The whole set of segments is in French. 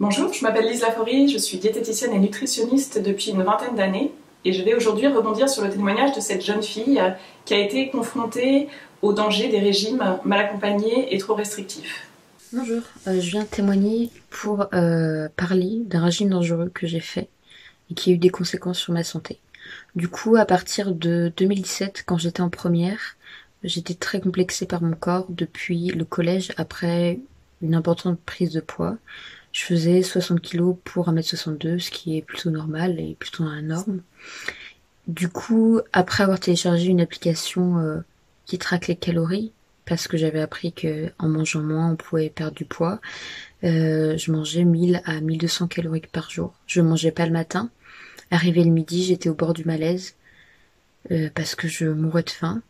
Bonjour, je m'appelle Lise Laforie, je suis diététicienne et nutritionniste depuis une vingtaine d'années et je vais aujourd'hui rebondir sur le témoignage de cette jeune fille qui a été confrontée au danger des régimes mal accompagnés et trop restrictifs. Bonjour, je viens témoigner pour parler d'un régime dangereux que j'ai fait et qui a eu des conséquences sur ma santé. Du coup, à partir de 2017, quand j'étais en première, j'étais très complexée par mon corps depuis le collège après une importante prise de poids. Je faisais 60 kilos pour 1m62, ce qui est plutôt normal et plutôt dans la norme. Du coup, après avoir téléchargé une application qui traque les calories, parce que j'avais appris que en mangeant moins, on pouvait perdre du poids, je mangeais 1000 à 1200 calories par jour. Je mangeais pas le matin. Arrivé le midi, j'étais au bord du malaise parce que je mourais de faim.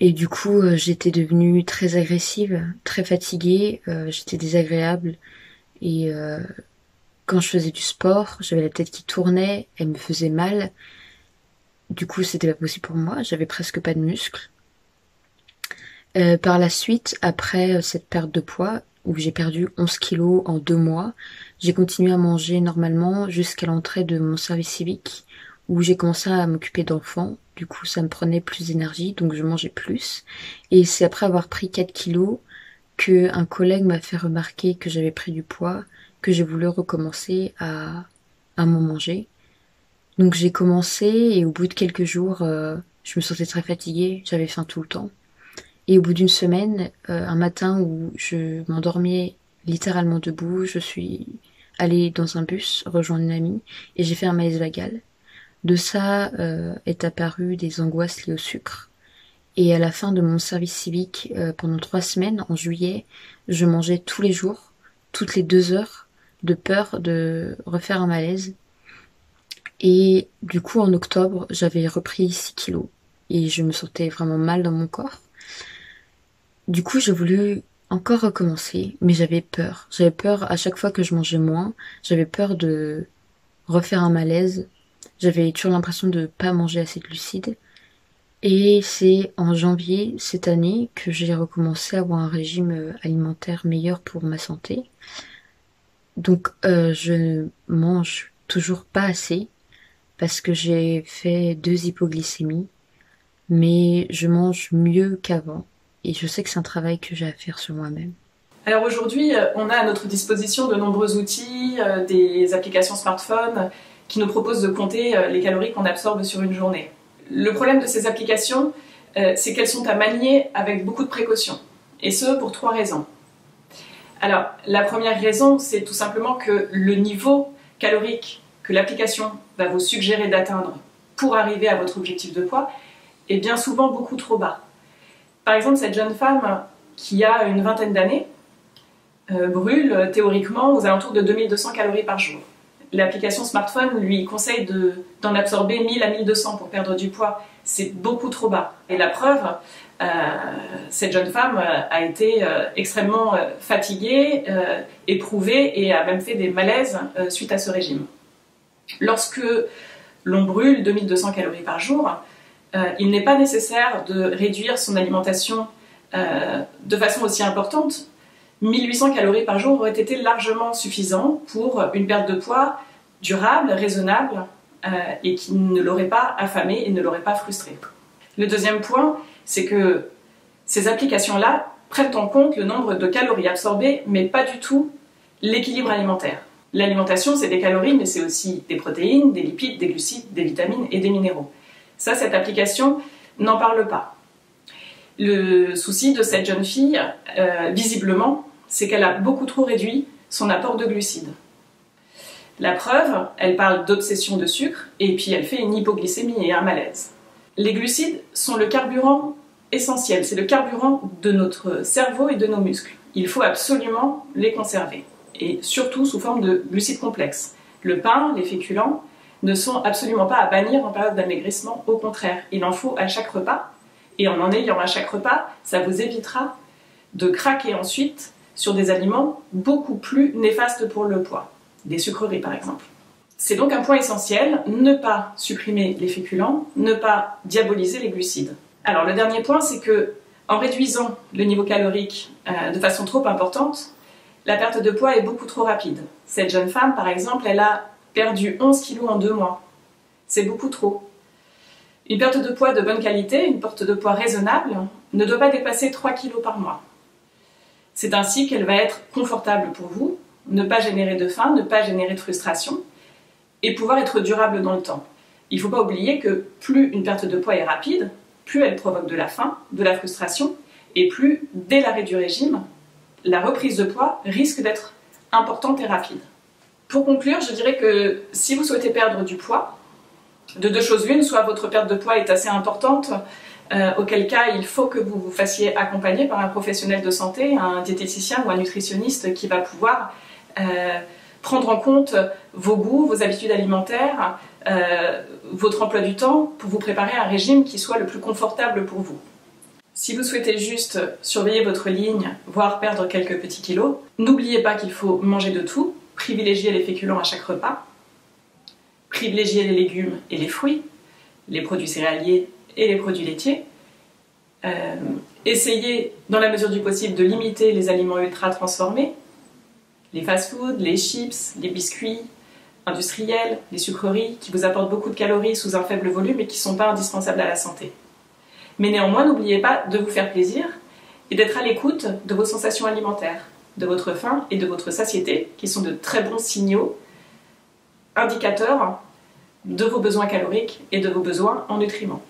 Et du coup, j'étais devenue très agressive, très fatiguée, j'étais désagréable. Et quand je faisais du sport, j'avais la tête qui tournait, elle me faisait mal. Du coup, c'était pas possible pour moi, j'avais presque pas de muscles. Par la suite, après cette perte de poids, où j'ai perdu 11 kilos en 2 mois, j'ai continué à manger normalement jusqu'à l'entrée de mon service civique, où j'ai commencé à m'occuper d'enfants. Du coup, ça me prenait plus d'énergie, donc je mangeais plus. Et c'est après avoir pris 4 kilos que un collègue m'a fait remarquer que j'avais pris du poids, que j'ai voulu recommencer à m'en manger. Donc j'ai commencé et au bout de quelques jours, je me sentais très fatiguée, j'avais faim tout le temps. Et au bout d'une semaine, un matin où je m'endormais littéralement debout, je suis allée dans un bus rejoindre une amie et j'ai fait un malaise vagal. De ça est apparu des angoisses liées au sucre. Et à la fin de mon service civique, pendant 3 semaines, en juillet, je mangeais tous les jours, toutes les 2 heures, de peur de refaire un malaise. Et du coup, en octobre, j'avais repris 6 kilos et je me sentais vraiment mal dans mon corps. Du coup, j'ai voulu encore recommencer, mais j'avais peur. J'avais peur à chaque fois que je mangeais moins. J'avais peur de refaire un malaise. J'avais toujours l'impression de pas manger assez de glucides. Et c'est en janvier cette année que j'ai recommencé à avoir un régime alimentaire meilleur pour ma santé. Donc, je mange toujours pas assez parce que j'ai fait 2 hypoglycémies, mais je mange mieux qu'avant. Et je sais que c'est un travail que j'ai à faire sur moi-même. Alors aujourd'hui, on a à notre disposition de nombreux outils, des applications smartphone qui nous proposent de compter les calories qu'on absorbe sur une journée. Le problème de ces applications, c'est qu'elles sont à manier avec beaucoup de précautions, et ce pour 3 raisons. Alors, la première raison, c'est tout simplement que le niveau calorique que l'application va vous suggérer d'atteindre pour arriver à votre objectif de poids est bien souvent beaucoup trop bas. Par exemple, cette jeune femme qui a une vingtaine d'années brûle théoriquement aux alentours de 2200 calories par jour. L'application smartphone lui conseille d'en absorber 1000 à 1200 pour perdre du poids. C'est beaucoup trop bas. Et la preuve, cette jeune femme a été extrêmement fatiguée, éprouvée et a même fait des malaises suite à ce régime. Lorsque l'on brûle 2200 calories par jour, il n'est pas nécessaire de réduire son alimentation de façon aussi importante. 1800 calories par jour auraient été largement suffisants pour une perte de poids durable, raisonnable et qui ne l'aurait pas affamé et ne l'aurait pas frustré. Le deuxième point, c'est que ces applications-là prennent en compte le nombre de calories absorbées, mais pas du tout l'équilibre alimentaire. L'alimentation, c'est des calories, mais c'est aussi des protéines, des lipides, des glucides, des vitamines et des minéraux. Ça, cette application n'en parle pas. Le souci de cette jeune fille, visiblement, c'est qu'elle a beaucoup trop réduit son apport de glucides. La preuve, elle parle d'obsession de sucre et puis elle fait une hypoglycémie et un malaise. Les glucides sont le carburant essentiel, c'est le carburant de notre cerveau et de nos muscles. Il faut absolument les conserver, et surtout sous forme de glucides complexes. Le pain, les féculents, ne sont absolument pas à bannir en période d'amaigrissement, au contraire, il en faut à chaque repas, et en ayant à chaque repas, ça vous évitera de craquer ensuite sur des aliments beaucoup plus néfastes pour le poids, des sucreries par exemple. C'est donc un point essentiel, ne pas supprimer les féculents, ne pas diaboliser les glucides. Alors le dernier point, c'est que en réduisant le niveau calorique de façon trop importante, La perte de poids est beaucoup trop rapide. Cette jeune femme, par exemple, elle a perdu 11 kilos en 2 mois. C'est beaucoup trop. Une perte de poids de bonne qualité, une perte de poids raisonnable, ne doit pas dépasser 3 kilos par mois. C'est ainsi qu'elle va être confortable pour vous, ne pas générer de faim, ne pas générer de frustration, et pouvoir être durable dans le temps. Il ne faut pas oublier que plus une perte de poids est rapide, plus elle provoque de la faim, de la frustration, et plus, dès l'arrêt du régime, la reprise de poids risque d'être importante et rapide. Pour conclure, je dirais que si vous souhaitez perdre du poids, de deux choses l'une, soit votre perte de poids est assez importante, auquel cas il faut que vous vous fassiez accompagner par un professionnel de santé, un diététicien ou un nutritionniste qui va pouvoir prendre en compte vos goûts, vos habitudes alimentaires, votre emploi du temps pour vous préparer à un régime qui soit le plus confortable pour vous. Si vous souhaitez juste surveiller votre ligne, voire perdre quelques petits kilos, n'oubliez pas qu'il faut manger de tout, privilégier les féculents à chaque repas, privilégier les légumes et les fruits, les produits céréaliers et les produits laitiers. Essayez, dans la mesure du possible, de limiter les aliments ultra transformés, les fast-foods, les chips, les biscuits industriels, les sucreries, qui vous apportent beaucoup de calories sous un faible volume et qui ne sont pas indispensables à la santé. Mais néanmoins, n'oubliez pas de vous faire plaisir et d'être à l'écoute de vos sensations alimentaires, de votre faim et de votre satiété, qui sont de très bons signaux indicateurs de vos besoins caloriques et de vos besoins en nutriments.